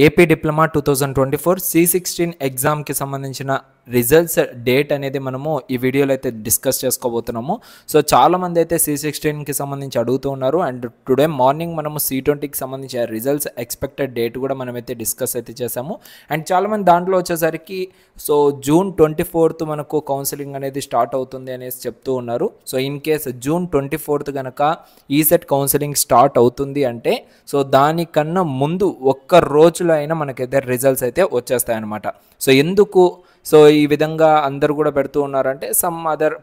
AP diploma 2024 C16 ఎగ్జామ్కి సంబంధించిన results date అనేది మనము ఈ వీడియోలో అయితే డిస్కస్ చేసుకోబోతున్నాము. సో చాలామంది అయితే C16కి సంబంధించి అడుగుతూ ఉన్నారు. అండ్ టుడే మార్నింగ్ మనము C20కి సంబంధించిన రిజల్ట్స్ ఎక్స్పెక్టెడ్ డేట్ కూడా మనమైతే డిస్కస్ అయితే చేసాము. అండ్ చాలామంది దాంట్లో వచ్చేసరికి సో జూన్ 24th మనకు కౌన్సిలింగ్ అనేది స్టార్ట్ అవుతుంది అనేసి చెప్తూ ఉన్నారు. So in case June 24th కనుక ఈసెట్ కౌన్సిలింగ్ స్టార్ట్ అవుతుంది అంటే సో దానికన్నా ముందు ఒక్క రోజులో అయినా మనకైతే రిజల్ట్స్ అయితే వచ్చేస్తాయన్నమాట. సో ఎందుకు సో ఈ విధంగా అందరూ కూడా పెడుతూ ఉన్నారంటే సమ్ అదర్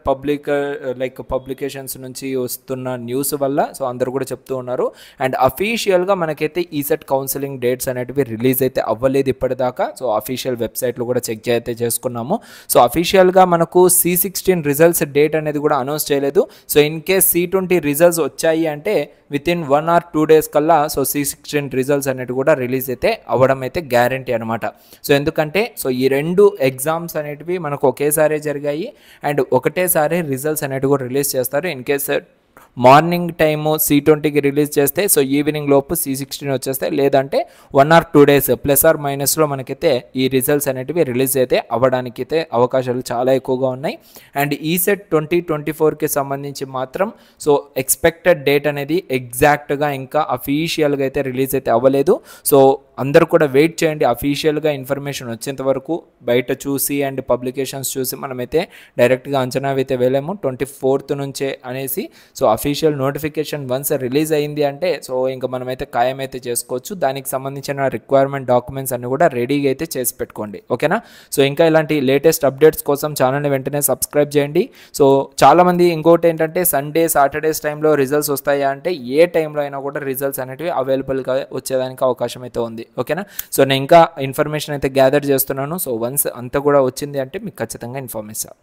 పబ్లికేషన్స్ నుంచి వస్తున్న న్యూస్ వల్ల సో అందరూ కూడా చెప్తూ ఉన్నారు. అండ్ అఫీషియల్గా మనకైతే ఈసెట్ కౌన్సిలింగ్ డేట్స్ అనేటివి రిలీజ్ అయితే అవ్వలేదు ఇప్పటిదాకా. సో అఫీషియల్ వెబ్సైట్లో కూడా చెక్ అయితే చేసుకున్నాము. సో అఫీషియల్గా మనకు C16 రిజల్ట్స్ డేట్ అనేది కూడా అనౌన్స్ చేయలేదు. So in case C20 results వచ్చాయి అంటే వితిన్ 1 or 2 days కల్లా సో C16 రిజల్ట్స్ అనేవి కూడా రిలీజ్ అయితే అవ్వడం అయితే గ్యారంటీ అనమాట. సో ఎందుకంటే సో ఈ రెండు ఎగ్జామ్స్ అనేటివి మనకు ఒకేసారి జరిగాయి అండ్ ఒకటేసారి రిజల్ట్స్ అనేటివి కూడా రిలీజ్ చేస్తారు. ఇన్ కేస్ మార్నింగ్ టైము C20కి రిలీజ్ చేస్తే సో ఈవినింగ్ లోపు C16 వచ్చేస్తాయి, లేదంటే 1 or 2 days ప్లస్ ఆర్ మైనస్లో మనకైతే ఈ రిజల్ట్స్ అనేటివి రిలీజ్ అయితే అవ్వడానికి అయితే అవకాశాలు చాలా ఎక్కువగా ఉన్నాయి. అండ్ ఈసెట్ 2024కి సంబంధించి మాత్రం సో ఎక్స్పెక్టెడ్ డేట్ అనేది ఎగ్జాక్ట్గా ఇంకా అఫీషియల్గా అయితే రిలీజ్ అయితే అవ్వలేదు. సో అందరూ కూడా వెయిట్ చేయండి. అఫీషియల్గా ఇన్ఫర్మేషన్ వచ్చేంత వరకు బయట చూసి అండ్ పబ్లికేషన్స్ చూసి మనమైతే డైరెక్ట్గా అంచనా అయితే వేయలేము. 24th నుంచే అనేసి so official notification once release అయింది అంటే సో ఇంకా మనమైతే ఖాయమైతే చేసుకోవచ్చు. దానికి సంబంధించిన రిక్వైర్మెంట్ డాక్యుమెంట్స్ అన్ని కూడా రెడీగా అయితే చేసి పెట్టుకోండి, ఓకేనా. సో ఇంకా ఇలాంటి లేటెస్ట్ అప్డేట్స్ కోసం ఛానల్ని వెంటనే సబ్స్క్రైబ్ చేయండి. సో చాలామంది ఇంకోటి ఏంటంటే సండే సాటర్డేస్ టైంలో రిజల్ట్స్ వస్తాయా అంటే ఏ టైంలో అయినా కూడా రిజల్ట్స్ అనేవి అవైలబుల్గా వచ్చేదానికి అవకాశం అయితే ఉంది, ఓకేనా. సో నేను ఇంకా ఇన్ఫర్మేషన్ అయితే గ్యాదర్ చేస్తున్నాను. సో వన్స్ అంతా కూడా వచ్చింది అంటే మీకు ఖచ్చితంగా ఇన్ఫార్మ్ ఇస్తాను.